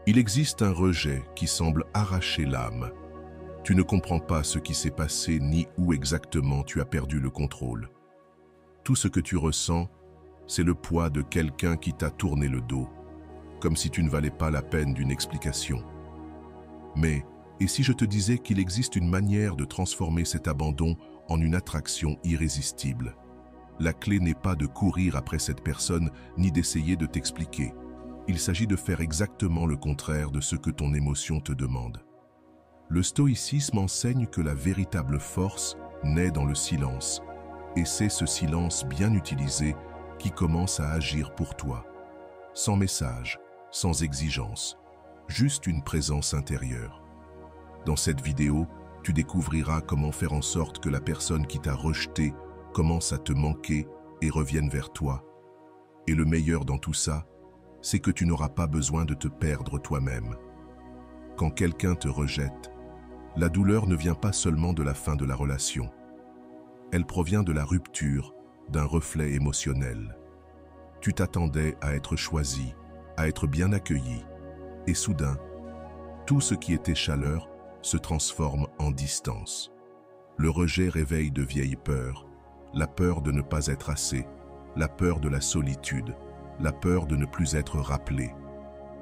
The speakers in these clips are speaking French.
Il existe un rejet qui semble arracher l'âme. Tu ne comprends pas ce qui s'est passé ni où exactement tu as perdu le contrôle. Tout ce que tu ressens, c'est le poids de quelqu'un qui t'a tourné le dos, comme si tu ne valais pas la peine d'une explication. Mais, et si je te disais qu'il existe une manière de transformer cet abandon en une attraction irrésistible? La clé n'est pas de courir après cette personne ni d'essayer de t'expliquer. Il s'agit de faire exactement le contraire de ce que ton émotion te demande. Le stoïcisme enseigne que la véritable force naît dans le silence, et c'est ce silence bien utilisé qui commence à agir pour toi. Sans message, sans exigence, juste une présence intérieure. Dans cette vidéo, tu découvriras comment faire en sorte que la personne qui t'a rejeté commence à te manquer et revienne vers toi. Et le meilleur dans tout ça, c'est que tu n'auras pas besoin de te perdre toi-même. Quand quelqu'un te rejette, la douleur ne vient pas seulement de la fin de la relation. Elle provient de la rupture, d'un reflet émotionnel. Tu t'attendais à être choisi, à être bien accueilli, et soudain, tout ce qui était chaleur se transforme en distance. Le rejet réveille de vieilles peurs, la peur de ne pas être assez, la peur de la solitude, la peur de ne plus être rappelé.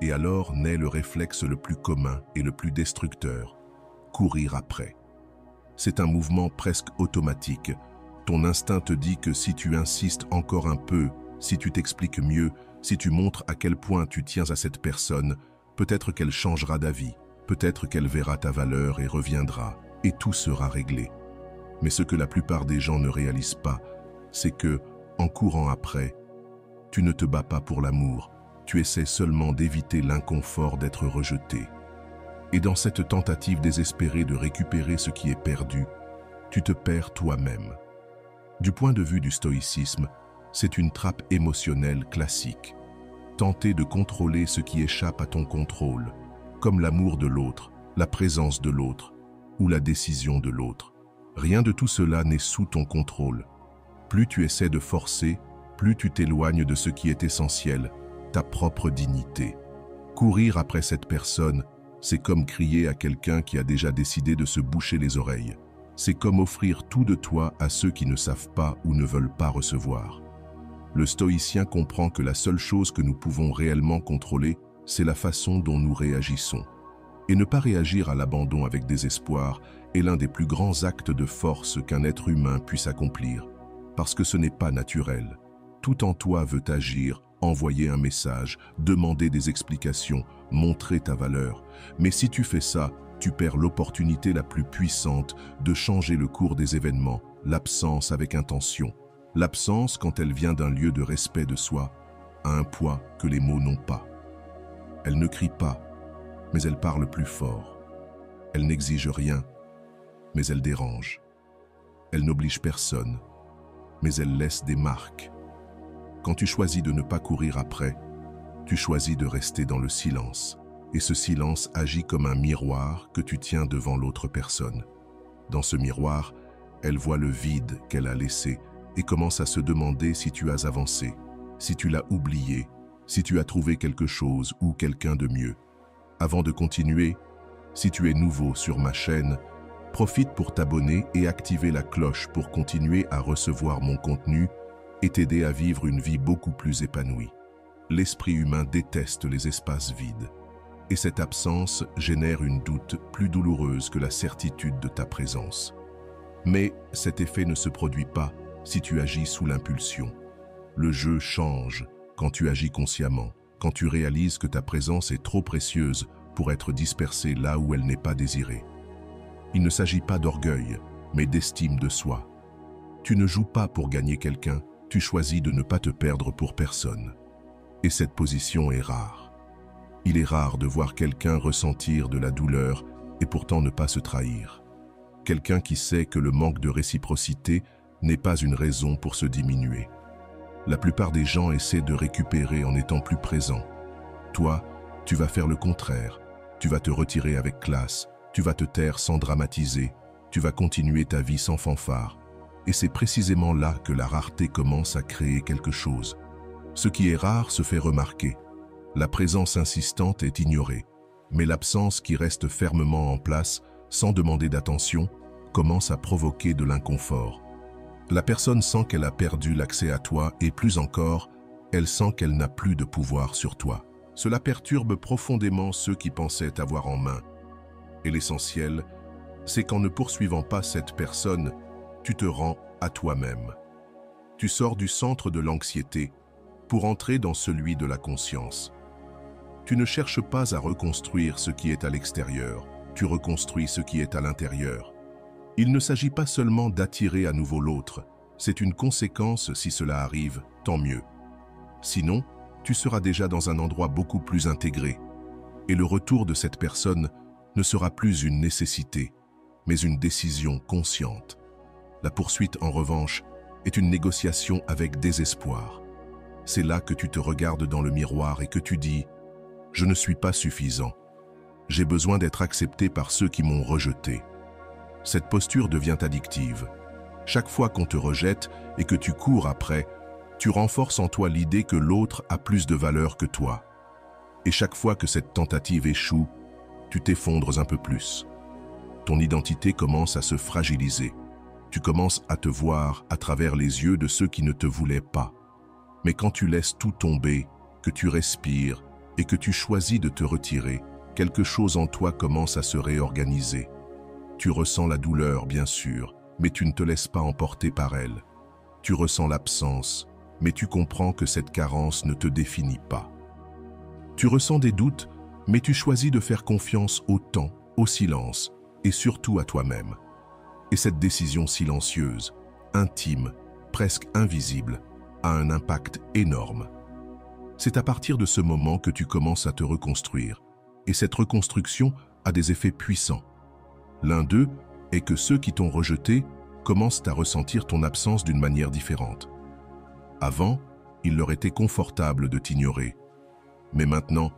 Et alors naît le réflexe le plus commun et le plus destructeur, courir après. C'est un mouvement presque automatique. Ton instinct te dit que si tu insistes encore un peu, si tu t'expliques mieux, si tu montres à quel point tu tiens à cette personne, peut-être qu'elle changera d'avis, peut-être qu'elle verra ta valeur et reviendra, et tout sera réglé. Mais ce que la plupart des gens ne réalisent pas, c'est que, en courant après, tu ne te bats pas pour l'amour, tu essaies seulement d'éviter l'inconfort d'être rejeté. Et dans cette tentative désespérée de récupérer ce qui est perdu, tu te perds toi-même. Du point de vue du stoïcisme, c'est une trappe émotionnelle classique. Tenter de contrôler ce qui échappe à ton contrôle, comme l'amour de l'autre, la présence de l'autre ou la décision de l'autre. Rien de tout cela n'est sous ton contrôle. Plus tu essaies de forcer, plus tu t'éloignes de ce qui est essentiel, ta propre dignité. Courir après cette personne, c'est comme crier à quelqu'un qui a déjà décidé de se boucher les oreilles. C'est comme offrir tout de toi à ceux qui ne savent pas ou ne veulent pas recevoir. Le stoïcien comprend que la seule chose que nous pouvons réellement contrôler, c'est la façon dont nous réagissons. Et ne pas réagir à l'abandon avec désespoir est l'un des plus grands actes de force qu'un être humain puisse accomplir, parce que ce n'est pas naturel. Tout en toi veut agir, envoyer un message, demander des explications, montrer ta valeur. Mais si tu fais ça, tu perds l'opportunité la plus puissante de changer le cours des événements, l'absence avec intention. L'absence, quand elle vient d'un lieu de respect de soi, a un poids que les mots n'ont pas. Elle ne crie pas, mais elle parle plus fort. Elle n'exige rien, mais elle dérange. Elle n'oblige personne, mais elle laisse des marques. Quand tu choisis de ne pas courir après, tu choisis de rester dans le silence. Et ce silence agit comme un miroir que tu tiens devant l'autre personne. Dans ce miroir, elle voit le vide qu'elle a laissé et commence à se demander si tu as avancé, si tu l'as oublié, si tu as trouvé quelque chose ou quelqu'un de mieux. Avant de continuer, si tu es nouveau sur ma chaîne, profite pour t'abonner et activer la cloche pour continuer à recevoir mon contenu et t'aider à vivre une vie beaucoup plus épanouie. L'esprit humain déteste les espaces vides. Et cette absence génère une doute plus douloureuse que la certitude de ta présence. Mais cet effet ne se produit pas si tu agis sous l'impulsion. Le jeu change quand tu agis consciemment, quand tu réalises que ta présence est trop précieuse pour être dispersée là où elle n'est pas désirée. Il ne s'agit pas d'orgueil, mais d'estime de soi. Tu ne joues pas pour gagner quelqu'un, tu choisis de ne pas te perdre pour personne. Et cette position est rare. Il est rare de voir quelqu'un ressentir de la douleur et pourtant ne pas se trahir. Quelqu'un qui sait que le manque de réciprocité n'est pas une raison pour se diminuer. La plupart des gens essaient de récupérer en étant plus présents. Toi, tu vas faire le contraire. Tu vas te retirer avec classe, tu vas te taire sans dramatiser, tu vas continuer ta vie sans fanfare. Et c'est précisément là que la rareté commence à créer quelque chose. Ce qui est rare se fait remarquer. La présence insistante est ignorée, mais l'absence qui reste fermement en place, sans demander d'attention, commence à provoquer de l'inconfort. La personne sent qu'elle a perdu l'accès à toi et plus encore, elle sent qu'elle n'a plus de pouvoir sur toi. Cela perturbe profondément ceux qui pensaient t'avoir en main. Et l'essentiel, c'est qu'en ne poursuivant pas cette personne, tu te rends à toi-même. Tu sors du centre de l'anxiété pour entrer dans celui de la conscience. Tu ne cherches pas à reconstruire ce qui est à l'extérieur, tu reconstruis ce qui est à l'intérieur. Il ne s'agit pas seulement d'attirer à nouveau l'autre, c'est une conséquence si cela arrive, tant mieux. Sinon, tu seras déjà dans un endroit beaucoup plus intégré, et le retour de cette personne ne sera plus une nécessité, mais une décision consciente. La poursuite, en revanche, est une négociation avec désespoir. C'est là que tu te regardes dans le miroir et que tu dis « Je ne suis pas suffisant. J'ai besoin d'être accepté par ceux qui m'ont rejeté. » Cette posture devient addictive. Chaque fois qu'on te rejette et que tu cours après, tu renforces en toi l'idée que l'autre a plus de valeur que toi. Et chaque fois que cette tentative échoue, tu t'effondres un peu plus. Ton identité commence à se fragiliser. Tu commences à te voir à travers les yeux de ceux qui ne te voulaient pas. Mais quand tu laisses tout tomber, que tu respires et que tu choisis de te retirer, quelque chose en toi commence à se réorganiser. Tu ressens la douleur, bien sûr, mais tu ne te laisses pas emporter par elle. Tu ressens l'absence, mais tu comprends que cette carence ne te définit pas. Tu ressens des doutes, mais tu choisis de faire confiance au temps, au silence et surtout à toi-même. Et cette décision silencieuse, intime, presque invisible, a un impact énorme. C'est à partir de ce moment que tu commences à te reconstruire, et cette reconstruction a des effets puissants. L'un d'eux est que ceux qui t'ont rejeté commencent à ressentir ton absence d'une manière différente. Avant, il leur était confortable de t'ignorer, mais maintenant,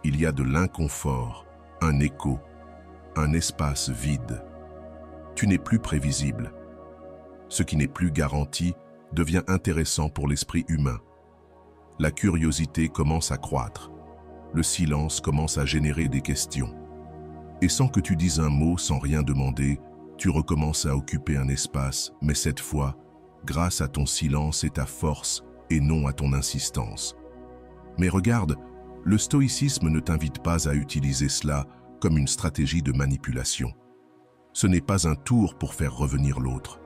il y a de l'inconfort, un écho, un espace vide. Tu n'es plus prévisible. Ce qui n'est plus garanti devient intéressant pour l'esprit humain. La curiosité commence à croître. Le silence commence à générer des questions. Et sans que tu dises un mot, sans rien demander, tu recommences à occuper un espace, mais cette fois, grâce à ton silence et ta force, et non à ton insistance. Mais regarde, le stoïcisme ne t'invite pas à utiliser cela comme une stratégie de manipulation. Ce n'est pas un tour pour faire revenir l'autre.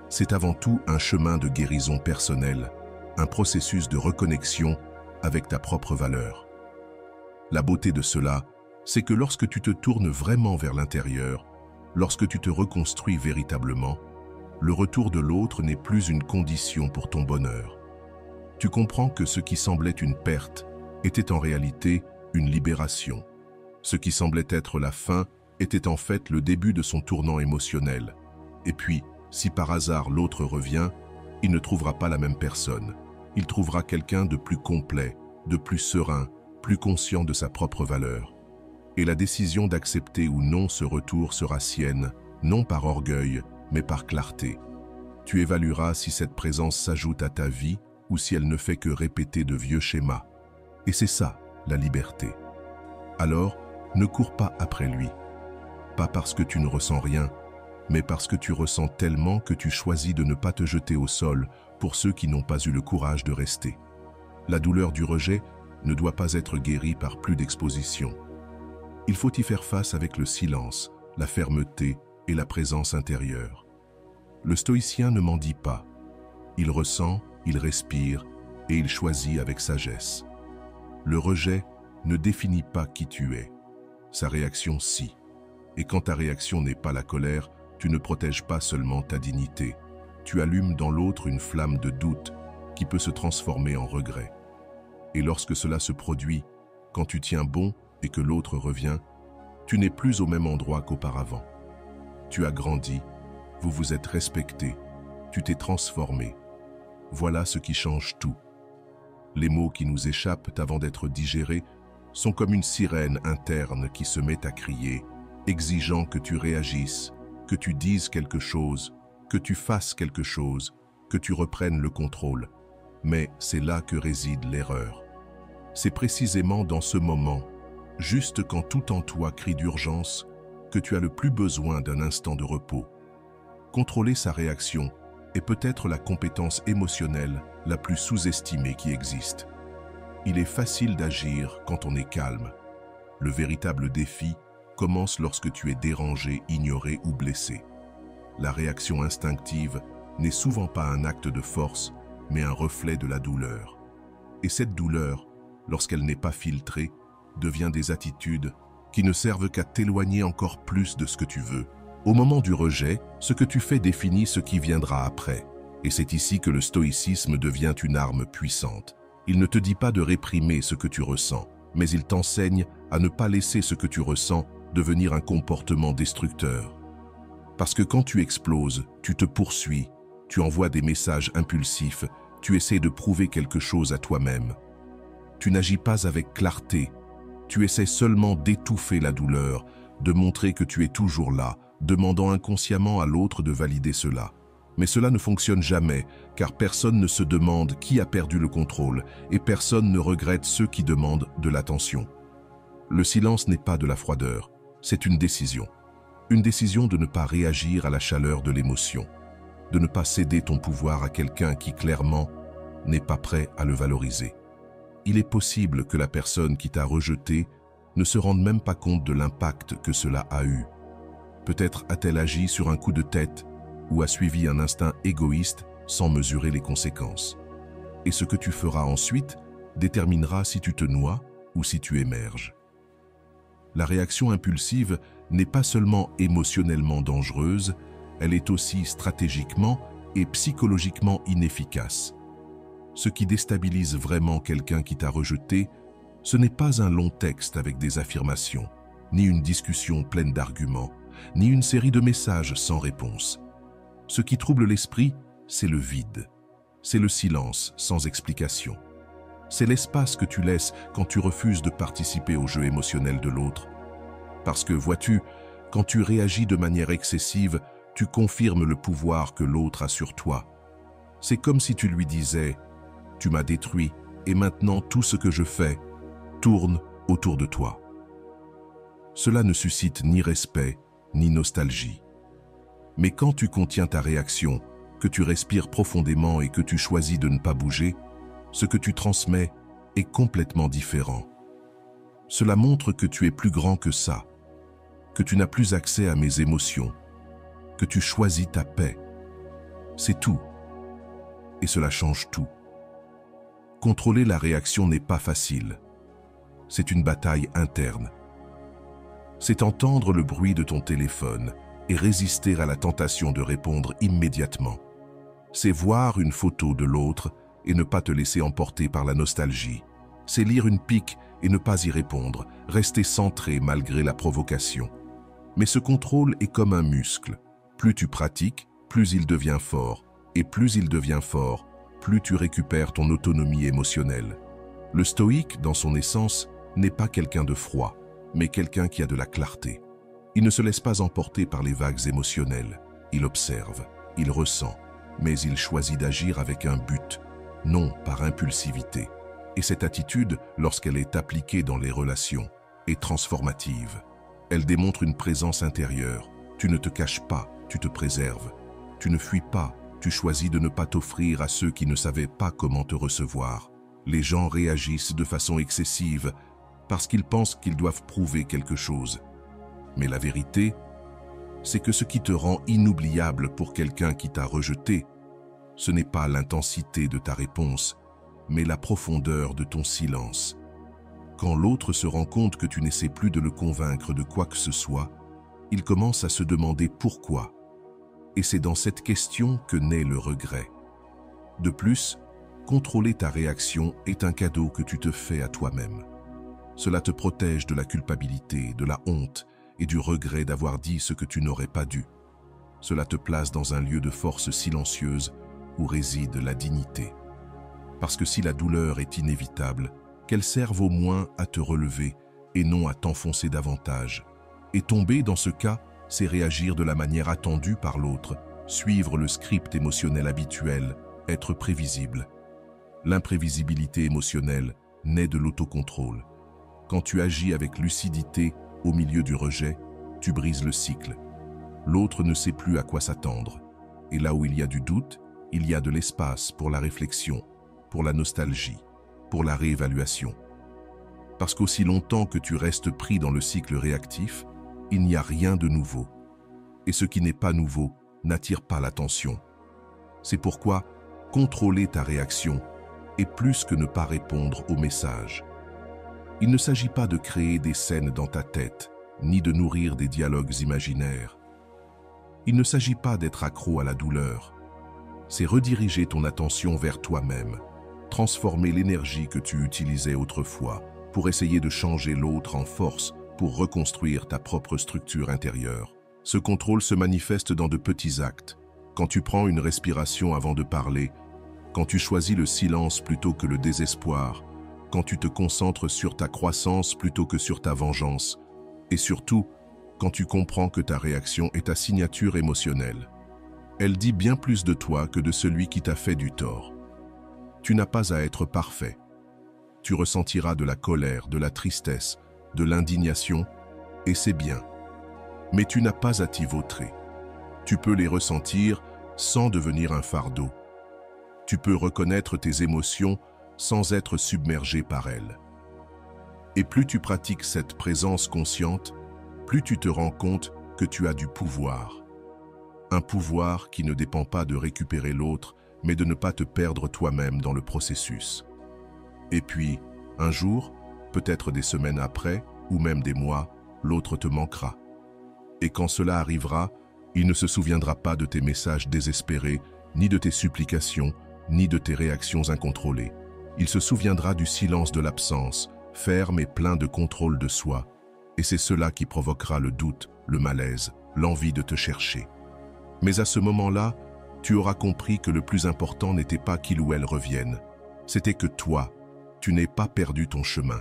C'est avant tout un chemin de guérison personnelle, un processus de reconnexion avec ta propre valeur. La beauté de cela, c'est que lorsque tu te tournes vraiment vers l'intérieur, lorsque tu te reconstruis véritablement, le retour de l'autre n'est plus une condition pour ton bonheur. Tu comprends que ce qui semblait une perte était en réalité une libération. Ce qui semblait être la fin était en fait le début de son tournant émotionnel. Et puis, si par hasard l'autre revient, il ne trouvera pas la même personne. Il trouvera quelqu'un de plus complet, de plus serein, plus conscient de sa propre valeur. Et la décision d'accepter ou non ce retour sera sienne, non par orgueil, mais par clarté. Tu évalueras si cette présence s'ajoute à ta vie ou si elle ne fait que répéter de vieux schémas. Et c'est ça, la liberté. Alors, ne cours pas après lui. Pas parce que tu ne ressens rien, mais parce que tu ressens tellement que tu choisis de ne pas te jeter au sol pour ceux qui n'ont pas eu le courage de rester. La douleur du rejet ne doit pas être guérie par plus d'exposition. Il faut y faire face avec le silence, la fermeté et la présence intérieure. Le stoïcien ne mendie pas. Il ressent, il respire et il choisit avec sagesse. Le rejet ne définit pas qui tu es. Sa réaction, si. Et quand ta réaction n'est pas la colère, tu ne protèges pas seulement ta dignité. Tu allumes dans l'autre une flamme de doute qui peut se transformer en regret. Et lorsque cela se produit, quand tu tiens bon et que l'autre revient, tu n'es plus au même endroit qu'auparavant. Tu as grandi, vous vous êtes respecté, tu t'es transformé. Voilà ce qui change tout. Les mots qui nous échappent avant d'être digérés sont comme une sirène interne qui se met à crier, exigeant que tu réagisses, que tu dises quelque chose, que tu fasses quelque chose, que tu reprennes le contrôle. Mais c'est là que réside l'erreur. C'est précisément dans ce moment, juste quand tout en toi crie d'urgence, que tu as le plus besoin d'un instant de repos. Contrôler sa réaction est peut-être la compétence émotionnelle la plus sous-estimée qui existe. Il est facile d'agir quand on est calme. Le véritable défi commence lorsque tu es dérangé, ignoré ou blessé. La réaction instinctive n'est souvent pas un acte de force, mais un reflet de la douleur. Et cette douleur, lorsqu'elle n'est pas filtrée, devient des attitudes qui ne servent qu'à t'éloigner encore plus de ce que tu veux. Au moment du rejet, ce que tu fais définit ce qui viendra après. Et c'est ici que le stoïcisme devient une arme puissante. Il ne te dit pas de réprimer ce que tu ressens, mais il t'enseigne à ne pas laisser ce que tu ressens devenir un comportement destructeur. Parce que quand tu exploses, tu te poursuis, tu envoies des messages impulsifs, tu essaies de prouver quelque chose à toi-même. Tu n'agis pas avec clarté, tu essaies seulement d'étouffer la douleur, de montrer que tu es toujours là, demandant inconsciemment à l'autre de valider cela. Mais cela ne fonctionne jamais, car personne ne se demande qui a perdu le contrôle et personne ne regrette ceux qui demandent de l'attention. Le silence n'est pas de la froideur, c'est une décision. Une décision de ne pas réagir à la chaleur de l'émotion, de ne pas céder ton pouvoir à quelqu'un qui clairement n'est pas prêt à le valoriser. Il est possible que la personne qui t'a rejeté ne se rende même pas compte de l'impact que cela a eu. Peut-être a-t-elle agi sur un coup de tête ou a suivi un instinct égoïste sans mesurer les conséquences. Et ce que tu feras ensuite déterminera si tu te noies ou si tu émerges. La réaction impulsive n'est pas seulement émotionnellement dangereuse, elle est aussi stratégiquement et psychologiquement inefficace. Ce qui déstabilise vraiment quelqu'un qui t'a rejeté, ce n'est pas un long texte avec des affirmations, ni une discussion pleine d'arguments, ni une série de messages sans réponse. Ce qui trouble l'esprit, c'est le vide. C'est le silence sans explication. C'est l'espace que tu laisses quand tu refuses de participer au jeu émotionnel de l'autre. Parce que, vois-tu, quand tu réagis de manière excessive, tu confirmes le pouvoir que l'autre a sur toi. C'est comme si tu lui disais « Tu m'as détruit et maintenant tout ce que je fais tourne autour de toi ». Cela ne suscite ni respect, ni nostalgie. Mais quand tu contiens ta réaction, que tu respires profondément et que tu choisis de ne pas bouger, ce que tu transmets est complètement différent. Cela montre que tu es plus grand que ça, que tu n'as plus accès à mes émotions, que tu choisis ta paix. C'est tout. Et cela change tout. Contrôler la réaction n'est pas facile. C'est une bataille interne. C'est entendre le bruit de ton téléphone et résister à la tentation de répondre immédiatement. C'est voir une photo de l'autre et ne pas te laisser emporter par la nostalgie. C'est lire une pique et ne pas y répondre, rester centré malgré la provocation. Mais ce contrôle est comme un muscle. Plus tu pratiques, plus il devient fort. Et plus il devient fort, plus tu récupères ton autonomie émotionnelle. Le stoïque, dans son essence, n'est pas quelqu'un de froid, mais quelqu'un qui a de la clarté. Il ne se laisse pas emporter par les vagues émotionnelles. Il observe, il ressent, mais il choisit d'agir avec un but, non par impulsivité. Et cette attitude, lorsqu'elle est appliquée dans les relations, est transformative. Elle démontre une présence intérieure. Tu ne te caches pas, tu te préserves. Tu ne fuis pas, tu choisis de ne pas t'offrir à ceux qui ne savaient pas comment te recevoir. Les gens réagissent de façon excessive parce qu'ils pensent qu'ils doivent prouver quelque chose. Mais la vérité, c'est que ce qui te rend inoubliable pour quelqu'un qui t'a rejeté, ce n'est pas l'intensité de ta réponse, mais la profondeur de ton silence. Quand l'autre se rend compte que tu n'essaies plus de le convaincre de quoi que ce soit, il commence à se demander pourquoi. Et c'est dans cette question que naît le regret. De plus, contrôler ta réaction est un cadeau que tu te fais à toi-même. Cela te protège de la culpabilité, de la honte et du regret d'avoir dit ce que tu n'aurais pas dû. Cela te place dans un lieu de force silencieuse où réside la dignité. Parce que si la douleur est inévitable, qu'elle serve au moins à te relever et non à t'enfoncer davantage. Et tomber dans ce cas, c'est réagir de la manière attendue par l'autre, suivre le script émotionnel habituel, être prévisible. L'imprévisibilité émotionnelle, naît de l'autocontrôle. Quand tu agis avec lucidité au milieu du rejet, tu brises le cycle. L'autre ne sait plus à quoi s'attendre. Et là où il y a du doute, il y a de l'espace pour la réflexion, pour la nostalgie, pour la réévaluation. Parce qu'aussi longtemps que tu restes pris dans le cycle réactif, il n'y a rien de nouveau. Et ce qui n'est pas nouveau n'attire pas l'attention. C'est pourquoi contrôler ta réaction est plus que ne pas répondre aux messages. Il ne s'agit pas de créer des scènes dans ta tête, ni de nourrir des dialogues imaginaires. Il ne s'agit pas d'être accro à la douleur. C'est rediriger ton attention vers toi-même, transformer l'énergie que tu utilisais autrefois pour essayer de changer l'autre en force pour reconstruire ta propre structure intérieure. Ce contrôle se manifeste dans de petits actes. Quand tu prends une respiration avant de parler, quand tu choisis le silence plutôt que le désespoir, quand tu te concentres sur ta croissance plutôt que sur ta vengeance, et surtout, quand tu comprends que ta réaction est ta signature émotionnelle. Elle dit bien plus de toi que de celui qui t'a fait du tort. Tu n'as pas à être parfait. Tu ressentiras de la colère, de la tristesse, de l'indignation, et c'est bien. Mais tu n'as pas à t'y vautrer. Tu peux les ressentir sans devenir un fardeau. Tu peux reconnaître tes émotions sans être submergé par elles. Et plus tu pratiques cette présence consciente, plus tu te rends compte que tu as du pouvoir. Un pouvoir qui ne dépend pas de récupérer l'autre, mais de ne pas te perdre toi-même dans le processus. Et puis, un jour, peut-être des semaines après, ou même des mois, l'autre te manquera. Et quand cela arrivera, il ne se souviendra pas de tes messages désespérés, ni de tes supplications, ni de tes réactions incontrôlées. Il se souviendra du silence de l'absence, ferme et plein de contrôle de soi. Et c'est cela qui provoquera le doute, le malaise, l'envie de te chercher. Mais à ce moment-là, tu auras compris que le plus important n'était pas qu'il ou elle revienne. C'était que toi, tu n'aies pas perdu ton chemin.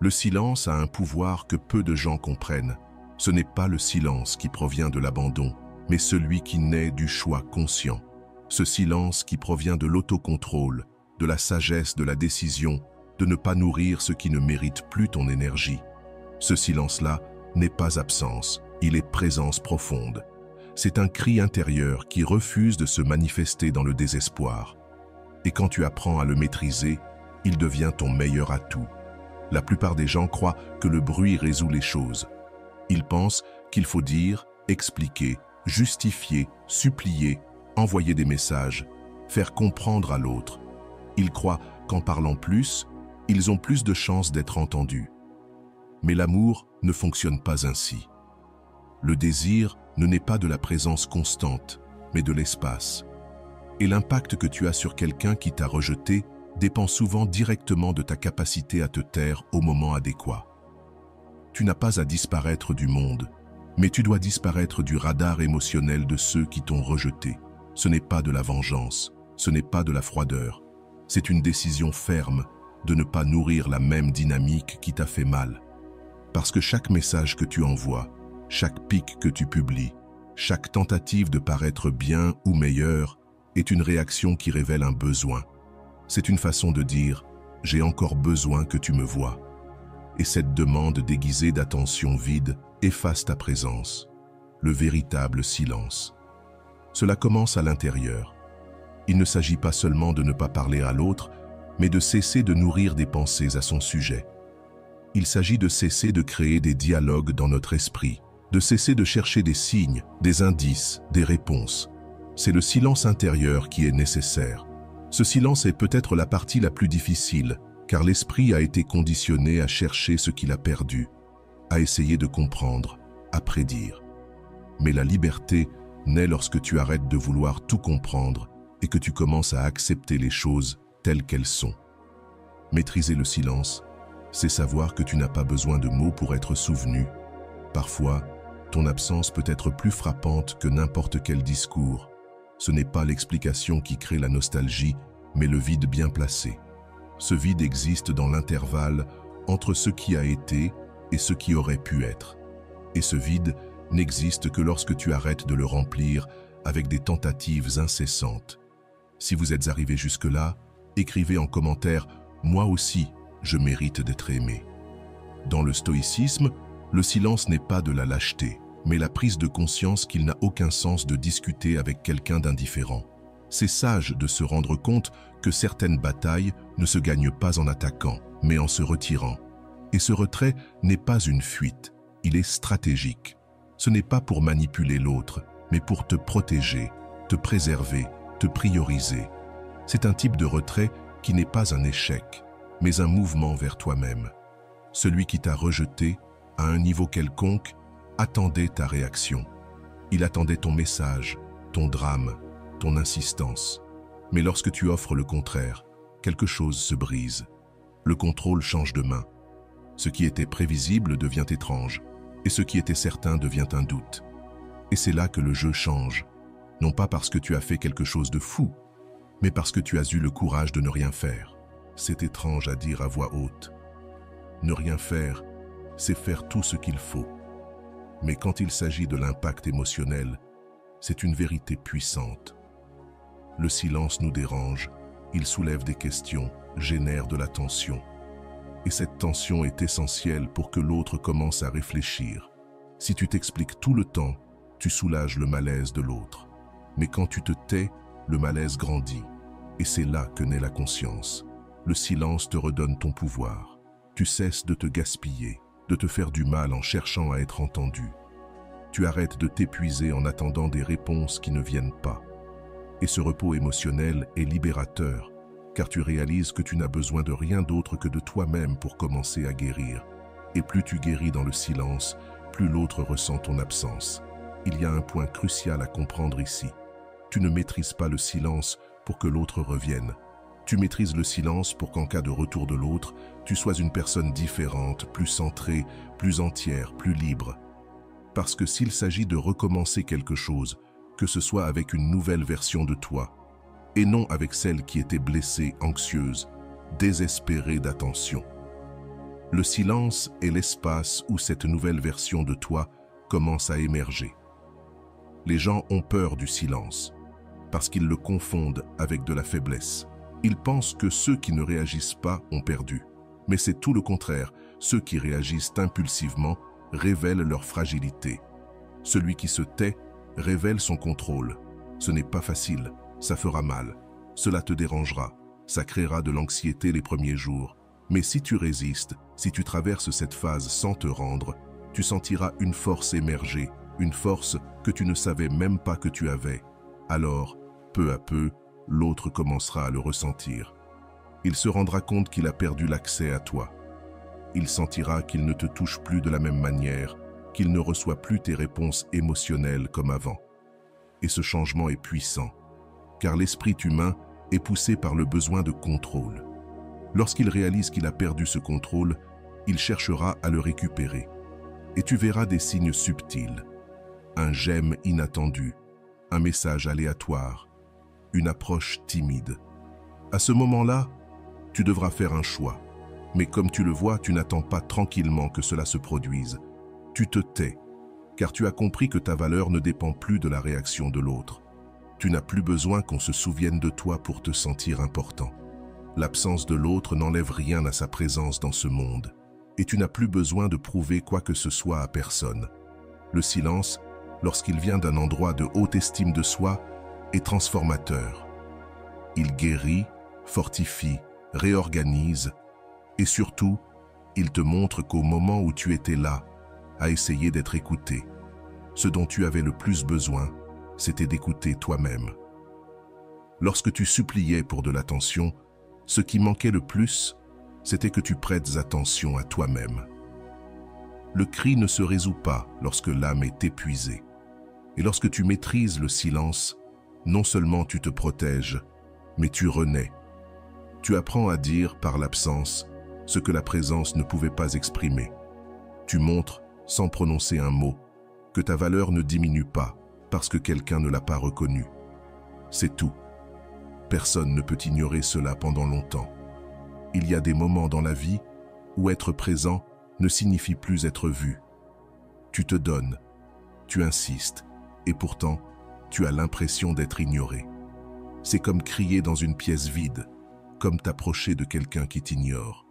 Le silence a un pouvoir que peu de gens comprennent. Ce n'est pas le silence qui provient de l'abandon, mais celui qui naît du choix conscient. Ce silence qui provient de l'autocontrôle, de la sagesse de la décision, de ne pas nourrir ce qui ne mérite plus ton énergie. Ce silence-là n'est pas absence, il est présence profonde. C'est un cri intérieur qui refuse de se manifester dans le désespoir. Et quand tu apprends à le maîtriser, il devient ton meilleur atout. La plupart des gens croient que le bruit résout les choses. Ils pensent qu'il faut dire, expliquer, justifier, supplier, envoyer des messages, faire comprendre à l'autre. Ils croient qu'en parlant plus, ils ont plus de chances d'être entendus. Mais l'amour ne fonctionne pas ainsi. Le désir ne naît pas de la présence constante, mais de l'espace. Et l'impact que tu as sur quelqu'un qui t'a rejeté dépend souvent directement de ta capacité à te taire au moment adéquat. Tu n'as pas à disparaître du monde, mais tu dois disparaître du radar émotionnel de ceux qui t'ont rejeté. Ce n'est pas de la vengeance, ce n'est pas de la froideur. C'est une décision ferme de ne pas nourrir la même dynamique qui t'a fait mal. Parce que chaque message que tu envoies, chaque pic que tu publies, chaque tentative de paraître bien ou meilleur est une réaction qui révèle un besoin. C'est une façon de dire « j'ai encore besoin que tu me vois ». Et cette demande déguisée d'attention vide efface ta présence, le véritable silence. Cela commence à l'intérieur. Il ne s'agit pas seulement de ne pas parler à l'autre, mais de cesser de nourrir des pensées à son sujet. Il s'agit de cesser de créer des dialogues dans notre esprit, de cesser de chercher des signes, des indices, des réponses. C'est le silence intérieur qui est nécessaire. Ce silence est peut-être la partie la plus difficile, car l'esprit a été conditionné à chercher ce qu'il a perdu, à essayer de comprendre, à prédire. Mais la liberté naît lorsque tu arrêtes de vouloir tout comprendre et que tu commences à accepter les choses telles qu'elles sont. Maîtriser le silence, c'est savoir que tu n'as pas besoin de mots pour être souvenu. Parfois, ton absence peut être plus frappante que n'importe quel discours. Ce n'est pas l'explication qui crée la nostalgie, mais le vide bien placé. Ce vide existe dans l'intervalle entre ce qui a été et ce qui aurait pu être. Et ce vide n'existe que lorsque tu arrêtes de le remplir avec des tentatives incessantes. Si vous êtes arrivé jusque-là, écrivez en commentaire « Moi aussi, je mérite d'être aimé. Dans le stoïcisme, le silence n'est pas de la lâcheté, mais la prise de conscience qu'il n'a aucun sens de discuter avec quelqu'un d'indifférent. C'est sage de se rendre compte que certaines batailles ne se gagnent pas en attaquant, mais en se retirant. Et ce retrait n'est pas une fuite, il est stratégique. Ce n'est pas pour manipuler l'autre, mais pour te protéger, te préserver, te prioriser. C'est un type de retrait qui n'est pas un échec, mais un mouvement vers toi-même. Celui qui t'a rejeté, à un niveau quelconque, attendait ta réaction. Il attendait ton message, ton drame, ton insistance. Mais lorsque tu offres le contraire, quelque chose se brise. Le contrôle change de main. Ce qui était prévisible devient étrange, et ce qui était certain devient un doute. Et c'est là que le jeu change, non pas parce que tu as fait quelque chose de fou, mais parce que tu as eu le courage de ne rien faire. C'est étrange à dire à voix haute. Ne rien faire, c'est faire tout ce qu'il faut. Mais quand il s'agit de l'impact émotionnel, c'est une vérité puissante. Le silence nous dérange, il soulève des questions, génère de la tension. Et cette tension est essentielle pour que l'autre commence à réfléchir. Si tu t'expliques tout le temps, tu soulages le malaise de l'autre. Mais quand tu te tais, le malaise grandit. Et c'est là que naît la conscience. Le silence te redonne ton pouvoir. Tu cesses de te gaspiller, de te faire du mal en cherchant à être entendu. Tu arrêtes de t'épuiser en attendant des réponses qui ne viennent pas. Et ce repos émotionnel est libérateur, car tu réalises que tu n'as besoin de rien d'autre que de toi-même pour commencer à guérir. Et plus tu guéris dans le silence, plus l'autre ressent ton absence. Il y a un point crucial à comprendre ici. Tu ne maîtrises pas le silence pour que l'autre revienne. Tu maîtrises le silence pour qu'en cas de retour de l'autre, tu sois une personne différente, plus centrée, plus entière, plus libre. Parce que s'il s'agit de recommencer quelque chose, que ce soit avec une nouvelle version de toi, et non avec celle qui était blessée, anxieuse, désespérée d'attention. Le silence est l'espace où cette nouvelle version de toi commence à émerger. Les gens ont peur du silence, parce qu'ils le confondent avec de la faiblesse. Ils pensent que ceux qui ne réagissent pas ont perdu. Mais c'est tout le contraire. Ceux qui réagissent impulsivement révèlent leur fragilité. Celui qui se tait révèle son contrôle. Ce n'est pas facile, ça fera mal. Cela te dérangera, ça créera de l'anxiété les premiers jours. Mais si tu résistes, si tu traverses cette phase sans te rendre, tu sentiras une force émerger, une force que tu ne savais même pas que tu avais. Alors, peu à peu, l'autre commencera à le ressentir. Il se rendra compte qu'il a perdu l'accès à toi. Il sentira qu'il ne te touche plus de la même manière, qu'il ne reçoit plus tes réponses émotionnelles comme avant. Et ce changement est puissant, car l'esprit humain est poussé par le besoin de contrôle. Lorsqu'il réalise qu'il a perdu ce contrôle, il cherchera à le récupérer. Et tu verras des signes subtils. Un j'aime inattendu, un message aléatoire, une approche timide. À ce moment-là, tu devras faire un choix. Mais comme tu le vois, tu n'attends pas tranquillement que cela se produise. Tu te tais, car tu as compris que ta valeur ne dépend plus de la réaction de l'autre. Tu n'as plus besoin qu'on se souvienne de toi pour te sentir important. L'absence de l'autre n'enlève rien à sa présence dans ce monde. Et tu n'as plus besoin de prouver quoi que ce soit à personne. Le silence, lorsqu'il vient d'un endroit de haute estime de soi, est transformateur. Il guérit, fortifie, réorganise, et surtout, il te montre qu'au moment où tu étais là, à essayer d'être écouté, ce dont tu avais le plus besoin, c'était d'écouter toi-même. Lorsque tu suppliais pour de l'attention, ce qui manquait le plus, c'était que tu prêtes attention à toi-même. Le cri ne se résout pas lorsque l'âme est épuisée. Et lorsque tu maîtrises le silence, non seulement tu te protèges, mais tu renais. Tu apprends à dire par l'absence ce que la présence ne pouvait pas exprimer. Tu montres, sans prononcer un mot, que ta valeur ne diminue pas parce que quelqu'un ne l'a pas reconnue. C'est tout. Personne ne peut ignorer cela pendant longtemps. Il y a des moments dans la vie où être présent ne signifie plus être vu. Tu te donnes, tu insistes, et pourtant, tu as l'impression d'être ignoré. C'est comme crier dans une pièce vide, comme t'approcher de quelqu'un qui t'ignore.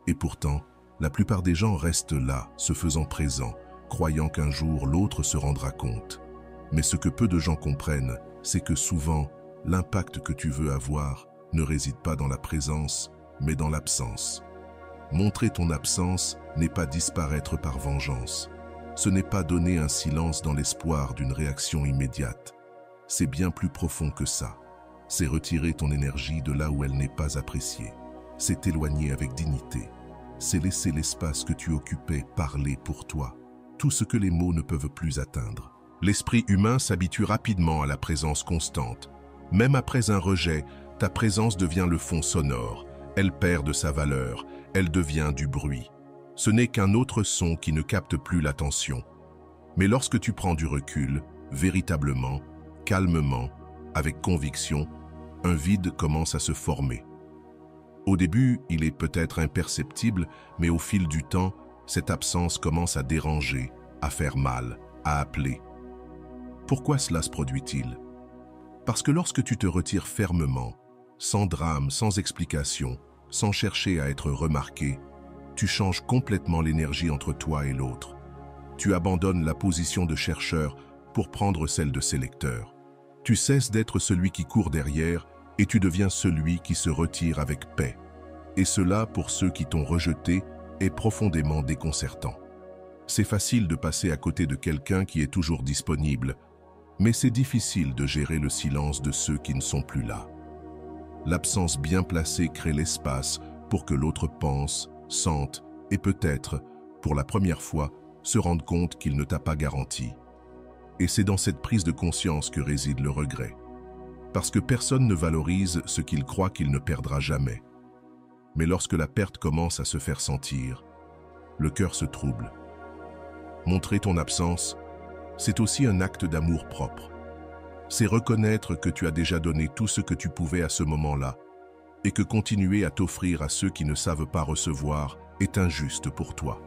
Et pourtant, la plupart des gens restent là, se faisant présents, croyant qu'un jour l'autre se rendra compte. Mais ce que peu de gens comprennent, c'est que souvent, l'impact que tu veux avoir ne réside pas dans la présence, mais dans l'absence. Montrer ton absence n'est pas disparaître par vengeance. Ce n'est pas donner un silence dans l'espoir d'une réaction immédiate. C'est bien plus profond que ça. C'est retirer ton énergie de là où elle n'est pas appréciée. C'est t'éloigner avec dignité. C'est laisser l'espace que tu occupais parler pour toi. Tout ce que les mots ne peuvent plus atteindre. L'esprit humain s'habitue rapidement à la présence constante. Même après un rejet, ta présence devient le fond sonore. Elle perd de sa valeur, elle devient du bruit. Ce n'est qu'un autre son qui ne capte plus l'attention. Mais lorsque tu prends du recul, véritablement, calmement, avec conviction, un vide commence à se former. Au début, il est peut-être imperceptible, mais au fil du temps, cette absence commence à déranger, à faire mal, à appeler. Pourquoi cela se produit-il? Parce que lorsque tu te retires fermement, sans drame, sans explication, sans chercher à être remarqué, tu changes complètement l'énergie entre toi et l'autre. Tu abandonnes la position de chercheur pour prendre celle de sélecteur. Tu cesses d'être celui qui court derrière et tu deviens celui qui se retire avec paix. Et cela, pour ceux qui t'ont rejeté, est profondément déconcertant. C'est facile de passer à côté de quelqu'un qui est toujours disponible, mais c'est difficile de gérer le silence de ceux qui ne sont plus là. L'absence bien placée crée l'espace pour que l'autre pense, sente et peut-être, pour la première fois, se rende compte qu'il ne t'a pas garanti. Et c'est dans cette prise de conscience que réside le regret. Parce que personne ne valorise ce qu'il croit qu'il ne perdra jamais. Mais lorsque la perte commence à se faire sentir, le cœur se trouble. Montrer ton absence, c'est aussi un acte d'amour propre. C'est reconnaître que tu as déjà donné tout ce que tu pouvais à ce moment-là et que continuer à t'offrir à ceux qui ne savent pas recevoir est injuste pour toi.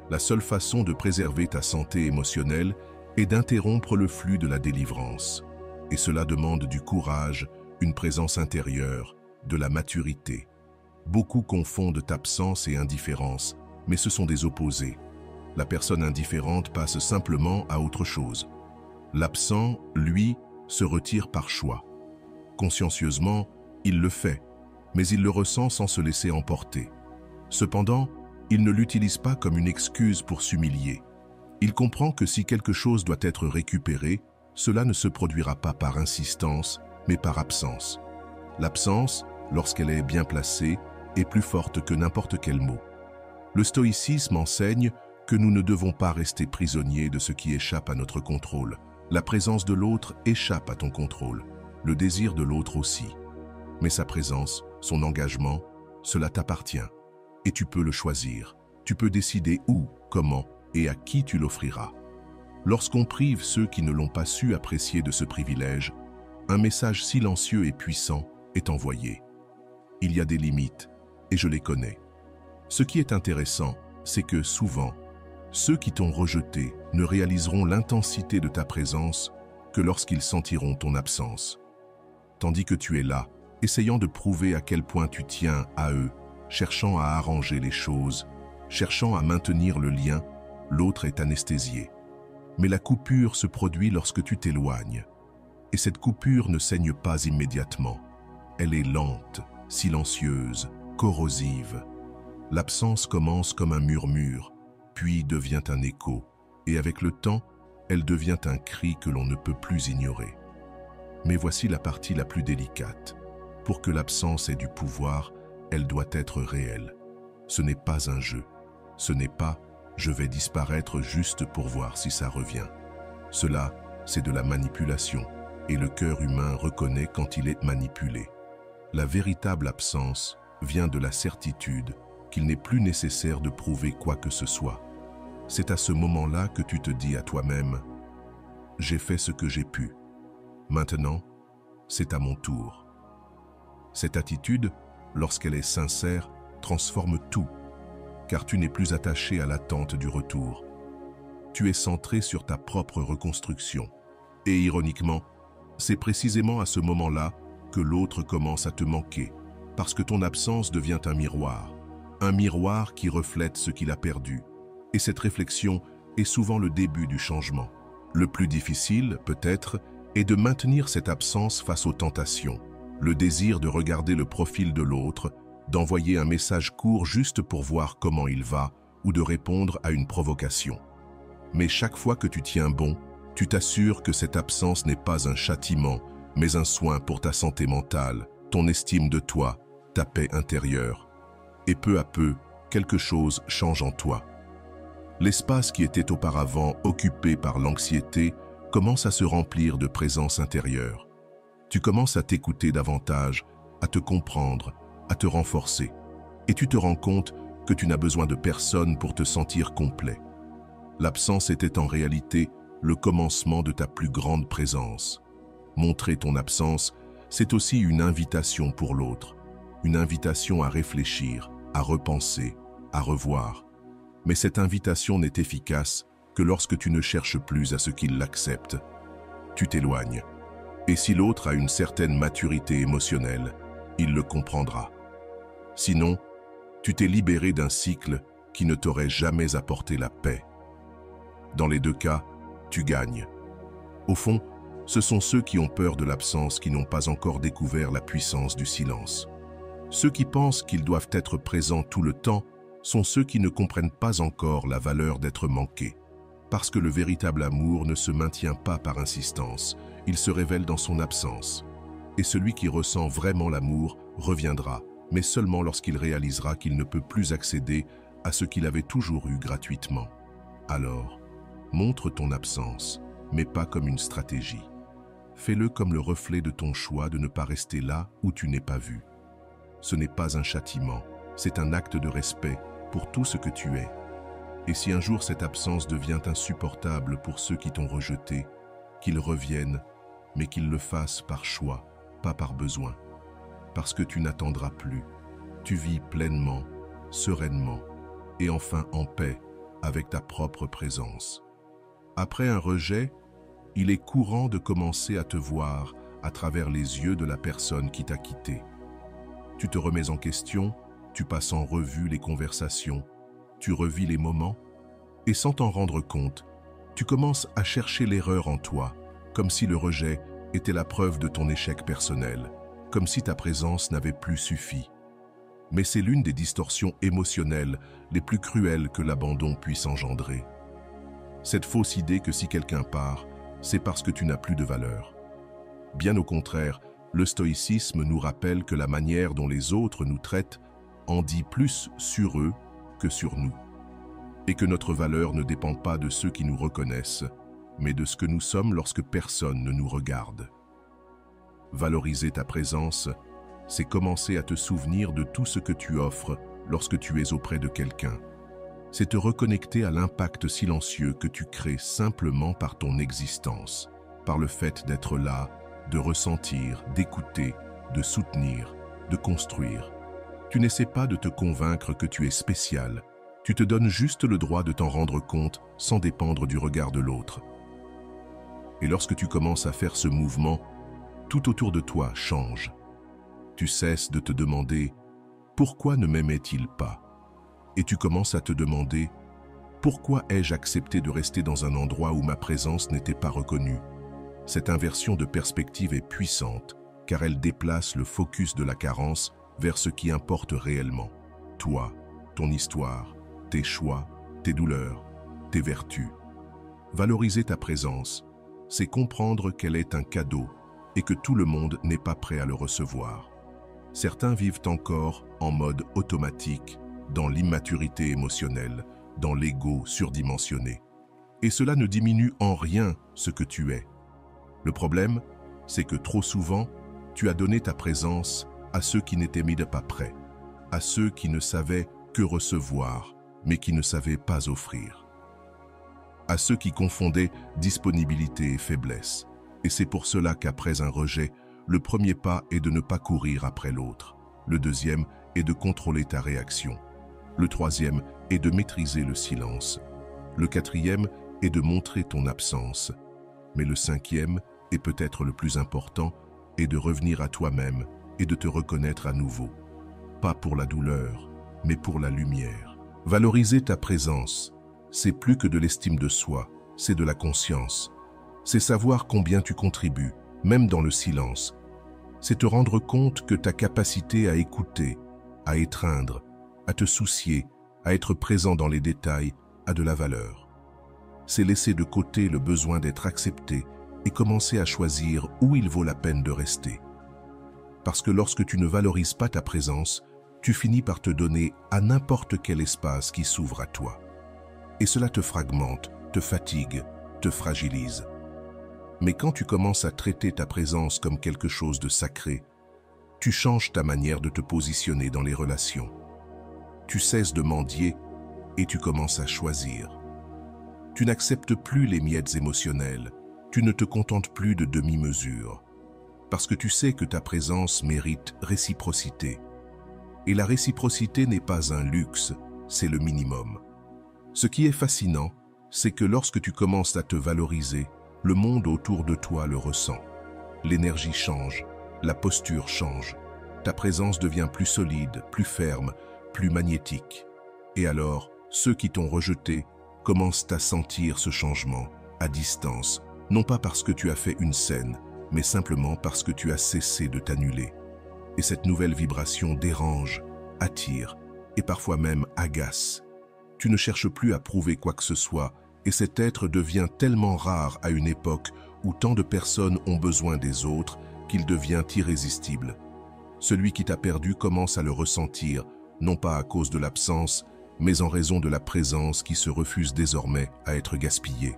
La seule façon de préserver ta santé émotionnelle est d'interrompre le flux de la délivrance. Et cela demande du courage, une présence intérieure, de la maturité. Beaucoup confondent absence et indifférence, mais ce sont des opposés. La personne indifférente passe simplement à autre chose. L'absent, lui, se retire par choix. Consciencieusement, il le fait, mais il le ressent sans se laisser emporter. Cependant, il ne l'utilise pas comme une excuse pour s'humilier. Il comprend que si quelque chose doit être récupéré, cela ne se produira pas par insistance, mais par absence. L'absence, lorsqu'elle est bien placée, est plus forte que n'importe quel mot. Le stoïcisme enseigne que nous ne devons pas rester prisonniers de ce qui échappe à notre contrôle. La présence de l'autre échappe à ton contrôle, le désir de l'autre aussi. Mais sa présence, son engagement, cela t'appartient. Et tu peux le choisir. Tu peux décider où, comment et à qui tu l'offriras. Lorsqu'on prive ceux qui ne l'ont pas su apprécier de ce privilège, un message silencieux et puissant est envoyé. Il y a des limites, et je les connais. Ce qui est intéressant, c'est que souvent, ceux qui t'ont rejeté ne réaliseront l'intensité de ta présence que lorsqu'ils sentiront ton absence. Tandis que tu es là, essayant de prouver à quel point tu tiens à eux, cherchant à arranger les choses, cherchant à maintenir le lien, l'autre est anesthésié. Mais la coupure se produit lorsque tu t'éloignes. Et cette coupure ne saigne pas immédiatement. Elle est lente, silencieuse, corrosive. L'absence commence comme un murmure, puis devient un écho, et avec le temps, elle devient un cri que l'on ne peut plus ignorer. Mais voici la partie la plus délicate. Pour que l'absence ait du pouvoir, elle doit être réelle. Ce n'est pas un jeu. Ce n'est pas « je vais disparaître juste pour voir si ça revient ». Cela, c'est de la manipulation, et le cœur humain reconnaît quand il est manipulé. La véritable absence vient de la certitude qu'il n'est plus nécessaire de prouver quoi que ce soit. C'est à ce moment-là que tu te dis à toi-même « j'ai fait ce que j'ai pu. Maintenant, c'est à mon tour ». Cette attitude, lorsqu'elle est sincère, transforme tout, car tu n'es plus attaché à l'attente du retour. Tu es centré sur ta propre reconstruction. Et ironiquement, c'est précisément à ce moment-là que l'autre commence à te manquer, parce que ton absence devient un miroir. un miroir qui reflète ce qu'il a perdu. Et cette réflexion est souvent le début du changement. Le plus difficile, peut-être, est de maintenir cette absence face aux tentations. Le désir de regarder le profil de l'autre, d'envoyer un message court juste pour voir comment il va, ou de répondre à une provocation. Mais chaque fois que tu tiens bon, tu t'assures que cette absence n'est pas un châtiment, mais un soin pour ta santé mentale, ton estime de toi, ta paix intérieure. Et peu à peu, quelque chose change en toi. L'espace qui était auparavant occupé par l'anxiété commence à se remplir de présence intérieure. Tu commences à t'écouter davantage, à te comprendre, à te renforcer. Et tu te rends compte que tu n'as besoin de personne pour te sentir complet. L'absence était en réalité le commencement de ta plus grande présence. Montrer ton absence, c'est aussi une invitation pour l'autre, une invitation à réfléchir, à repenser, à revoir. Mais cette invitation n'est efficace que lorsque tu ne cherches plus à ce qu'il l'accepte. Tu t'éloignes. Et si l'autre a une certaine maturité émotionnelle, il le comprendra. Sinon, tu t'es libéré d'un cycle qui ne t'aurait jamais apporté la paix. Dans les deux cas, tu gagnes. Au fond, ce sont ceux qui ont peur de l'absence qui n'ont pas encore découvert la puissance du silence. Ceux qui pensent qu'ils doivent être présents tout le temps sont ceux qui ne comprennent pas encore la valeur d'être manqués. Parce que le véritable amour ne se maintient pas par insistance, il se révèle dans son absence. Et celui qui ressent vraiment l'amour reviendra, mais seulement lorsqu'il réalisera qu'il ne peut plus accéder à ce qu'il avait toujours eu gratuitement. Alors, montre ton absence, mais pas comme une stratégie. Fais-le comme le reflet de ton choix de ne pas rester là où tu n'es pas vu. Ce n'est pas un châtiment, c'est un acte de respect pour tout ce que tu es. Et si un jour cette absence devient insupportable pour ceux qui t'ont rejeté, qu'ils reviennent, mais qu'ils le fassent par choix, pas par besoin. Parce que tu n'attendras plus. Tu vis pleinement, sereinement, et enfin en paix avec ta propre présence. Après un rejet, il est courant de commencer à te voir à travers les yeux de la personne qui t'a quitté. Tu te remets en question, tu passes en revue les conversations, tu revis les moments, et sans t'en rendre compte, tu commences à chercher l'erreur en toi, comme si le rejet était la preuve de ton échec personnel, comme si ta présence n'avait plus suffi. Mais c'est l'une des distorsions émotionnelles les plus cruelles que l'abandon puisse engendrer. Cette fausse idée que si quelqu'un part, c'est parce que tu n'as plus de valeur. Bien au contraire, le stoïcisme nous rappelle que la manière dont les autres nous traitent en dit plus sur eux que sur nous, et que notre valeur ne dépend pas de ceux qui nous reconnaissent, mais de ce que nous sommes lorsque personne ne nous regarde. Valoriser ta présence, c'est commencer à te souvenir de tout ce que tu offres lorsque tu es auprès de quelqu'un. C'est te reconnecter à l'impact silencieux que tu crées simplement par ton existence, par le fait d'être là, de ressentir, d'écouter, de soutenir, de construire. Tu n'essaies pas de te convaincre que tu es spécial. Tu te donnes juste le droit de t'en rendre compte sans dépendre du regard de l'autre. Et lorsque tu commences à faire ce mouvement, tout autour de toi change. Tu cesses de te demander « Pourquoi ne m'aimait-il pas ?» Et tu commences à te demander « Pourquoi ai-je accepté de rester dans un endroit où ma présence n'était pas reconnue ?» Cette inversion de perspective est puissante, car elle déplace le focus de la carence vers ce qui importe réellement. Toi, ton histoire, tes choix, tes douleurs, tes vertus. Valoriser ta présence, c'est comprendre qu'elle est un cadeau et que tout le monde n'est pas prêt à le recevoir. Certains vivent encore en mode automatique, dans l'immaturité émotionnelle, dans l'ego surdimensionné. Et cela ne diminue en rien ce que tu es. Le problème, c'est que trop souvent, tu as donné ta présence à ceux qui n'étaient mis pas prêts, à ceux qui ne savaient que recevoir, mais qui ne savaient pas offrir, à ceux qui confondaient disponibilité et faiblesse. Et c'est pour cela qu'après un rejet, le premier pas est de ne pas courir après l'autre. Le deuxième est de contrôler ta réaction. Le troisième est de maîtriser le silence. Le quatrième est de montrer ton absence. Mais le cinquième, et peut-être le plus important, est de revenir à toi-même et de te reconnaître à nouveau. Pas pour la douleur, mais pour la lumière. Valoriser ta présence, c'est plus que de l'estime de soi, c'est de la conscience. C'est savoir combien tu contribues, même dans le silence. C'est te rendre compte que ta capacité à écouter, à étreindre, à te soucier, à être présent dans les détails, a de la valeur. C'est laisser de côté le besoin d'être accepté et commencer à choisir où il vaut la peine de rester. Parce que lorsque tu ne valorises pas ta présence, tu finis par te donner à n'importe quel espace qui s'ouvre à toi. Et cela te fragmente, te fatigue, te fragilise. Mais quand tu commences à traiter ta présence comme quelque chose de sacré, tu changes ta manière de te positionner dans les relations. Tu cesses de mendier et tu commences à choisir. Tu n'acceptes plus les miettes émotionnelles, tu ne te contentes plus de demi-mesures, parce que tu sais que ta présence mérite réciprocité. Et la réciprocité n'est pas un luxe, c'est le minimum. Ce qui est fascinant, c'est que lorsque tu commences à te valoriser, le monde autour de toi le ressent. L'énergie change, la posture change, ta présence devient plus solide, plus ferme, plus magnétique. Et alors, ceux qui t'ont rejeté commencent à sentir ce changement, à distance, non pas parce que tu as fait une scène, mais simplement parce que tu as cessé de t'annuler. Et cette nouvelle vibration dérange, attire et parfois même agace. Tu ne cherches plus à prouver quoi que ce soit, et cet être devient tellement rare à une époque où tant de personnes ont besoin des autres qu'il devient irrésistible. Celui qui t'a perdu commence à le ressentir, non pas à cause de l'absence, mais en raison de la présence qui se refuse désormais à être gaspillée.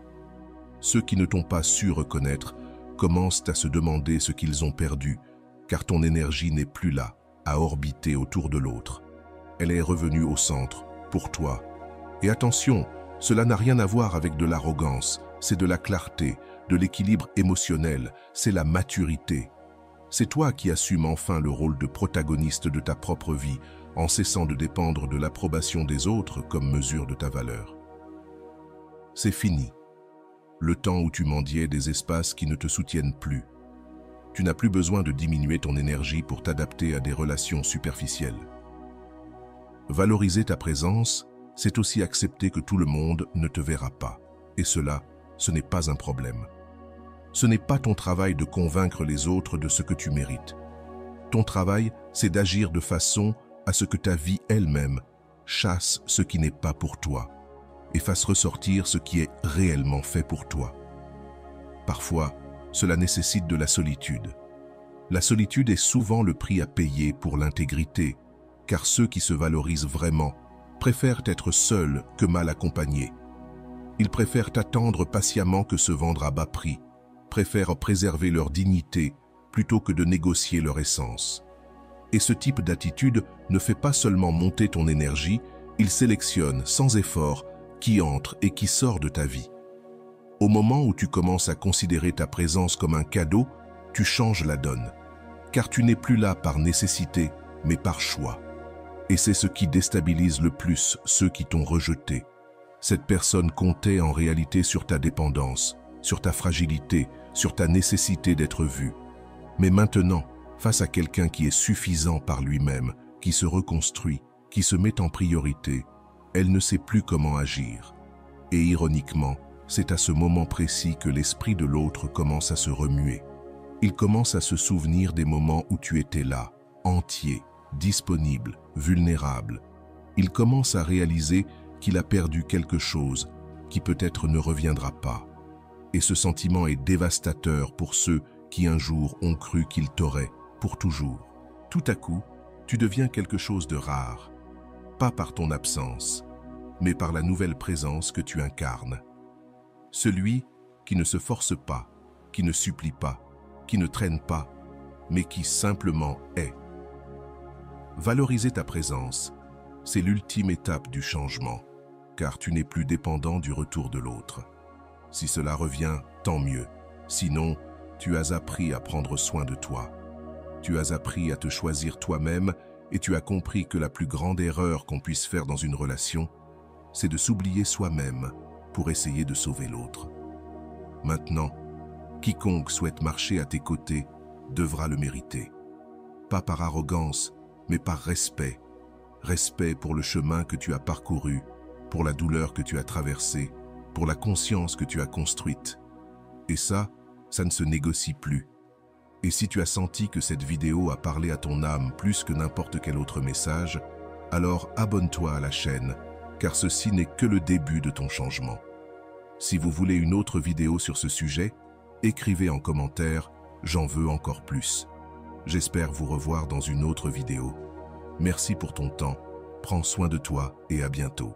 Ceux qui ne t'ont pas su reconnaître commencent à se demander ce qu'ils ont perdu, car ton énergie n'est plus là, à orbiter autour de l'autre. Elle est revenue au centre, pour toi. Et attention, cela n'a rien à voir avec de l'arrogance, c'est de la clarté, de l'équilibre émotionnel, c'est la maturité. C'est toi qui assumes enfin le rôle de protagoniste de ta propre vie, en cessant de dépendre de l'approbation des autres comme mesure de ta valeur. C'est fini. Le temps où tu mendiais des espaces qui ne te soutiennent plus. Tu n'as plus besoin de diminuer ton énergie pour t'adapter à des relations superficielles. Valoriser ta présence, c'est aussi accepter que tout le monde ne te verra pas. Et cela, ce n'est pas un problème. Ce n'est pas ton travail de convaincre les autres de ce que tu mérites. Ton travail, c'est d'agir de façon à ce que ta vie elle-même chasse ce qui n'est pas pour toi et fasse ressortir ce qui est réellement fait pour toi. Parfois, cela nécessite de la solitude. La solitude est souvent le prix à payer pour l'intégrité, car ceux qui se valorisent vraiment préfèrent être seuls que mal accompagnés. Ils préfèrent attendre patiemment que se vendre à bas prix, préfèrent préserver leur dignité plutôt que de négocier leur essence. Et ce type d'attitude ne fait pas seulement monter ton énergie, il sélectionne sans effort qui entre et qui sort de ta vie. Au moment où tu commences à considérer ta présence comme un cadeau, tu changes la donne, car tu n'es plus là par nécessité, mais par choix. Et c'est ce qui déstabilise le plus ceux qui t'ont rejeté. Cette personne comptait en réalité sur ta dépendance, sur ta fragilité, sur ta nécessité d'être vue. Mais maintenant, face à quelqu'un qui est suffisant par lui-même, qui se reconstruit, qui se met en priorité, elle ne sait plus comment agir. Et ironiquement, c'est à ce moment précis que l'esprit de l'autre commence à se remuer. Il commence à se souvenir des moments où tu étais là, entier, disponible, vulnérable. Il commence à réaliser qu'il a perdu quelque chose qui peut-être ne reviendra pas. Et ce sentiment est dévastateur pour ceux qui un jour ont cru qu'ils t'auraient pour toujours. Tout à coup, tu deviens quelque chose de rare, pas par ton absence, mais par la nouvelle présence que tu incarnes. Celui qui ne se force pas, qui ne supplie pas, qui ne traîne pas, mais qui simplement est. Valoriser ta présence, c'est l'ultime étape du changement, car tu n'es plus dépendant du retour de l'autre. Si cela revient, tant mieux. Sinon, tu as appris à prendre soin de toi. Tu as appris à te choisir toi-même et tu as compris que la plus grande erreur qu'on puisse faire dans une relation, c'est de s'oublier soi-même pour essayer de sauver l'autre. Maintenant, quiconque souhaite marcher à tes côtés devra le mériter. Pas par arrogance, mais par respect. respect pour le chemin que tu as parcouru, pour la douleur que tu as traversée, pour la conscience que tu as construite. Et ça ne se négocie plus. Et si tu as senti que cette vidéo a parlé à ton âme plus que n'importe quel autre message, alors abonne-toi à la chaîne, car ceci n'est que le début de ton changement. Si vous voulez une autre vidéo sur ce sujet, écrivez en commentaire « J'en veux encore plus ». J'espère vous revoir dans une autre vidéo. Merci pour ton temps, prends soin de toi et à bientôt.